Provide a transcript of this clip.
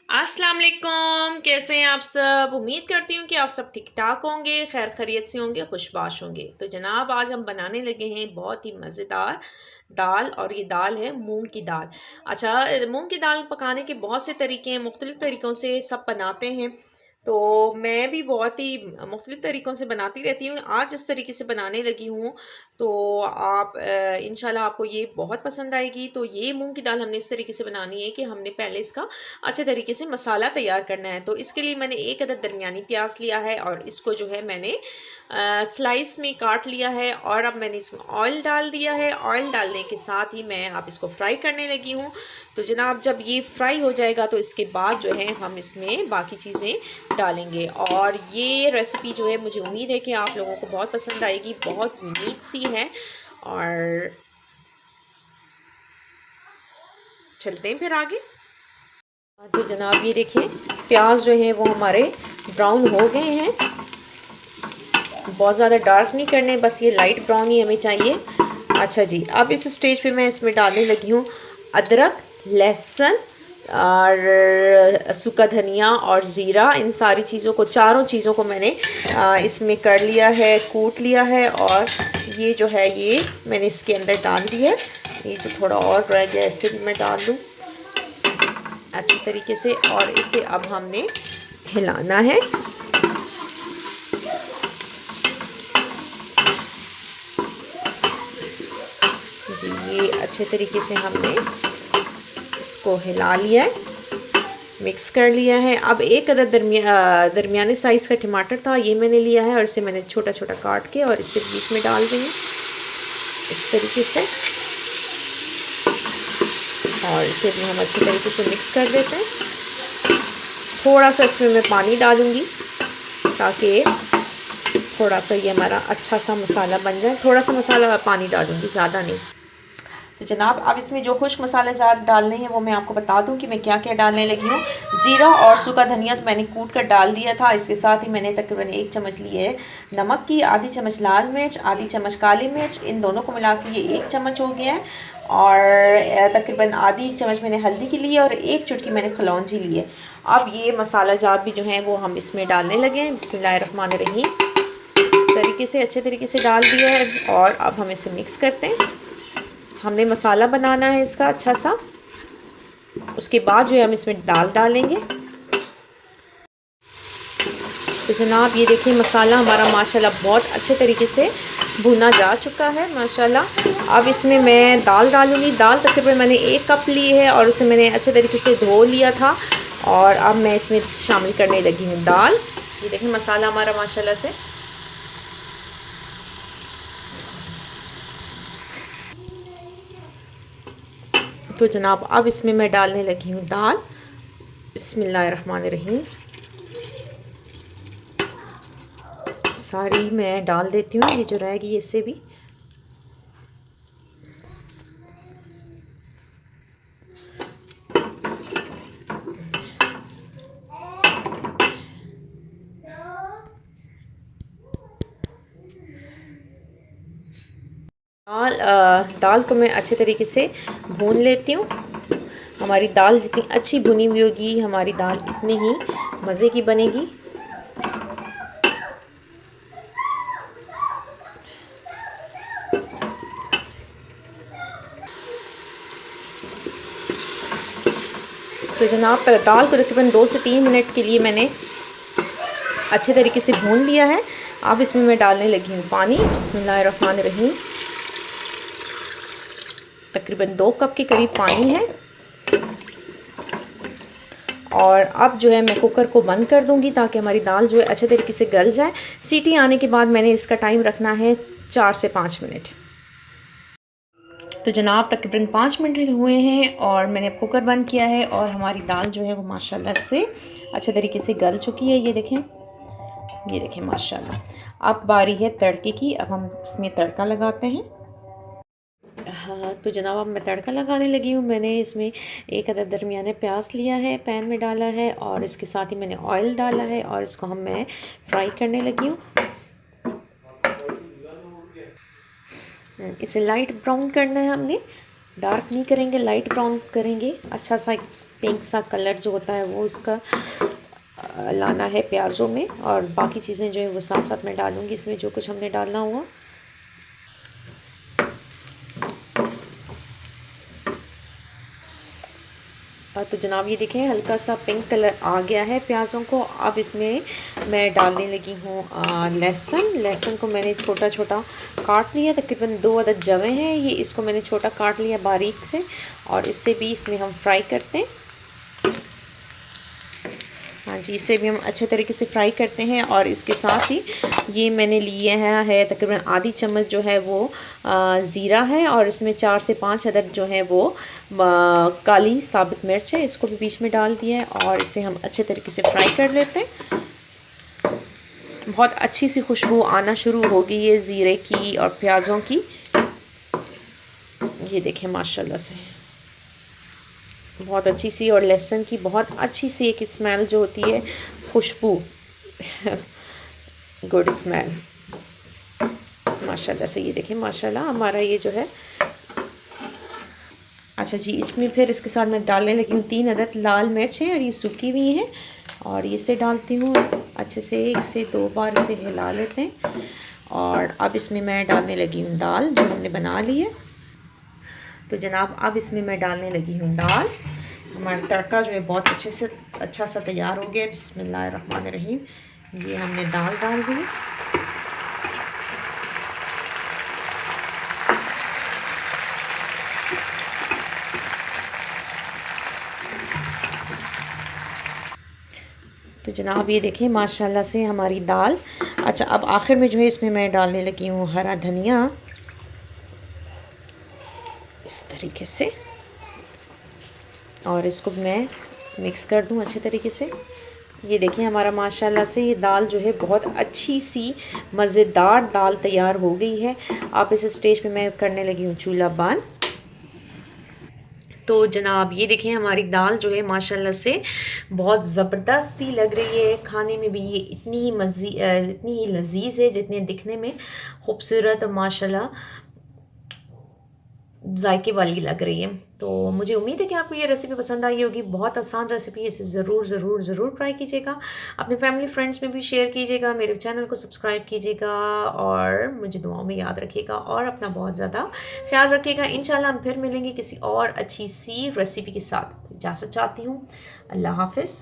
अस्सलाम वालेकुम। कैसे हैं आप सब? उम्मीद करती हूँ कि आप सब ठीक ठाक होंगे, खैर खैरियत से होंगे, खुशबाश होंगे। तो जनाब आज हम बनाने लगे हैं बहुत ही मज़ेदार दाल, और ये दाल है मूंग की दाल। अच्छा, मूंग की दाल पकाने के बहुत से तरीके हैं, मुख्तलिफ़ तरीक़ों से सब बनाते हैं। तो मैं भी बहुत ही मुख्तलिफ़ तरीक़ों से बनाती रहती हूँ। आज जिस तरीके से बनाने लगी हूँ तो आप इंशाल्लाह आपको ये बहुत पसंद आएगी। तो ये मूंग की दाल हमने इस तरीके से बनानी है कि हमने पहले इसका अच्छे तरीके से मसाला तैयार करना है। तो इसके लिए मैंने एक अदद दरमियानी प्याज लिया है और इसको जो है मैंने स्लाइस में काट लिया है, और अब मैंने इसमें ऑयल डाल दिया है। ऑयल डालने के साथ ही मैं अब इसको फ्राई करने लगी हूँ। तो जनाब जब ये फ्राई हो जाएगा तो इसके बाद जो है हम इसमें बाकी चीज़ें डालेंगे। और ये रेसिपी जो है मुझे उम्मीद है कि आप लोगों को बहुत पसंद आएगी, बहुत यूनिक सी है। और चलते हैं फिर आगे। तो जनाब ये देखिए प्याज जो है वो हमारे ब्राउन हो गए हैं। बहुत ज़्यादा डार्क नहीं करने, बस ये लाइट ब्राउन ही हमें चाहिए। अच्छा जी, अब इस स्टेज पे मैं इसमें डालने लगी हूँ अदरक, लहसुन और सूखा धनिया और ज़ीरा। इन सारी चीज़ों को, चारों चीज़ों को मैंने इसमें कर लिया है, कूट लिया है। और ये जो है ये मैंने इसके अंदर डाल दिया है। ये जो थोड़ा और रह गया ऐसे भी मैं डाल दूँ अच्छी तरीके से, और इसे अब हमने हिलाना है। जी, ये अच्छे तरीके से हमने इसको हिला लिया है, मिक्स कर लिया है। अब एक अदद दरमियाने साइज़ का टमाटर था, ये मैंने लिया है और इसे मैंने छोटा छोटा काट के और इसे बीच में डाल देंगे इस तरीके से। और इसे भी हम अच्छे तरीके से मिक्स कर देते हैं। थोड़ा सा इसमें मैं पानी डालूँगी ताकि थोड़ा सा ये हमारा अच्छा सा मसाला बन जाए। थोड़ा सा मसाला पानी डालूँगी, ज़्यादा नहीं। तो जनाब अब इसमें जो खुश्क मसाले ज़्यादा डालने हैं वो मैं आपको बता दूं कि मैं क्या क्या डालने लगी हूँ। ज़ीरा और सूखा धनिया तो मैंने कूट कर डाल दिया था। इसके साथ ही मैंने तकरीबन 1 चम्मच लिए है नमक की, आधी चम्मच लाल मिर्च, आधी चम्मच काली मिर्च, इन दोनों को मिला के ये 1 चम्मच हो गया है। और तकरीबन आधी चम्मच मैंने हल्दी की ली है और 1 चुटकी मैंने कलौंजी ली है। अब ये मसाला जात भी जो है वो हम इसमें डालने लगे हैं। बिस्मिल्लाहिर्रहमानिर्रहीम। इस तरीके से अच्छे तरीके से डाल दिया है और अब हम इसे मिक्स करते हैं। हमने मसाला बनाना है इसका अच्छा सा। उसके बाद जो है हम इसमें दाल डालेंगे। तो जनाब ये देखिए मसाला हमारा माशाल्लाह बहुत अच्छे तरीके से भुना जा चुका है माशाल्लाह। अब इसमें मैं दाल डालूँगी। दाल तकरीबन मैंने 1 कप ली है और उसे मैंने अच्छे तरीके से धो लिया था। और अब मैं इसमें शामिल करने लगी हूँ दाल। ये देखिए मसाला हमारा माशाल्लाह से तो जनाब अब इसमें मैं डालने लगी हूँ दाल। बिस्मिल्लाहिर्रहमानिर्रहीम। सारी मैं डाल देती हूँ, ये जो रहेगी इससे भी। दाल को मैं अच्छे तरीके से भून लेती हूँ। हमारी दाल जितनी अच्छी भुनी हुई होगी हमारी दाल इतनी ही मज़े की बनेगी। तो जनाब दाल को तकरीबन 2 से 3 मिनट के लिए मैंने अच्छे तरीके से भून लिया है। अब इसमें मैं डालने लगी हूँ पानी। बिस्मिल्लाहिर्रहमानिर्रहीम। तकरीबन 2 कप के करीब पानी है। और अब जो है मैं कुकर को बंद कर दूंगी ताकि हमारी दाल जो है अच्छे तरीके से गल जाए। सीटी आने के बाद मैंने इसका टाइम रखना है 4 से 5 मिनट। तो जनाब तकरीबन 5 मिनट हुए हैं और मैंने अब कुकर बंद किया है और हमारी दाल जो है वो माशाल्लाह से अच्छे तरीके से गल चुकी है। ये देखें माशाल्लाह। अब बारी है तड़के की। अब हम इसमें तड़का लगाते हैं। हाँ, तो जनाब अब मैं तड़का लगाने लगी हूँ। मैंने इसमें एक अदद दरमियाने प्याज लिया है, पैन में डाला है और इसके साथ ही मैंने ऑयल डाला है और इसको मैं फ्राई करने लगी हूँ। इसे लाइट ब्राउन करना है हमने। डार्क नहीं करेंगे, लाइट ब्राउन करेंगे। अच्छा सा पिंक सा कलर जो होता है वो उसका लाना है प्याज़ों में। और बाकी चीज़ें जो है वो साथ साथ मैं डालूँगी इसमें, जो कुछ हमने डालना हुआ। तो जनाब ये देखें हल्का सा पिंक कलर आ गया है प्याज़ों को। अब इसमें मैं डालने लगी हूँ लहसुन। लहसुन को मैंने छोटा छोटा काट लिया, तकरीबन 2 अदद जवे हैं ये, इसको मैंने छोटा काट लिया बारीक से। और इससे भी इसमें हम फ्राई करते हैं। हाँ जी, इसे भी हम अच्छे तरीके से फ्राई करते हैं। और इसके साथ ही ये मैंने लिए है तकरीबन आधी चम्मच जो है वो ज़ीरा है। और इसमें 4 से 5 अदद जो है वो काली साबित मिर्च है, इसको भी बीच में डाल दिया है। और इसे हम अच्छे तरीके से फ्राई कर लेते हैं। बहुत अच्छी सी खुशबू आना शुरू होगी ये ज़ीरे की और प्याज़ों की। ये देखें माशाल्लाह से बहुत अच्छी सी, और लहसुन की बहुत अच्छी सी एक स्मेल जो होती है, खुशबू गुड स्मेल माशाल्लाह से। ये देखें माशाल्लाह हमारा ये जो है। अच्छा जी, इसमें फिर इसके साथ मैं डालने लगी हूँ 3 अदद लाल मिर्च है, और ये सूखी हुई हैं। और इसे डालती हूँ अच्छे से, इसे 2 बार इसे हिला लेते हैं। और अब इसमें मैं डालने लगी हूँ दाल जो हमने बना ली है। तो जनाब अब इसमें मैं डालने लगी हूँ दाल। हमारा तड़का जो है बहुत अच्छे से अच्छा सा तैयार हो गया। बिस्मिल्लाहिर्रहमानिर्रहीम। ये हमने दाल डाल दी। तो जनाब ये देखें माशाल्लाह से हमारी दाल। अच्छा, अब आखिर में जो है इसमें मैं डालने लगी हूँ हरा धनिया, इस तरीके से। और इसको मैं मिक्स कर दूं अच्छे तरीके से। ये देखिए हमारा माशाल्लाह से ये दाल जो है बहुत अच्छी सी मज़ेदार दाल तैयार हो गई है। आप इस स्टेज पे मैं करने लगी हूँ चूल्हा बंद। तो जनाब ये देखें हमारी दाल जो है माशाल्लाह से बहुत ज़बरदस्त सी लग रही है। खाने में भी ये इतनी ही लजीज है जितने दिखने में खूबसूरत और माशाल्लाह जायके वाली लग रही है। तो मुझे उम्मीद है कि आपको ये रेसिपी पसंद आई होगी। बहुत आसान रेसिपी है, इसे ज़रूर ट्राई कीजिएगा। अपने फैमिली फ्रेंड्स में भी शेयर कीजिएगा। मेरे चैनल को सब्सक्राइब कीजिएगा और मुझे दुआओं में याद रखिएगा और अपना बहुत ज़्यादा ख्याल रखिएगा। इंशाल्लाह हम फिर मिलेंगे किसी और अच्छी सी रेसिपी के साथ। इजाज़त चाहती हूँ। अल्लाह हाफ़िज़।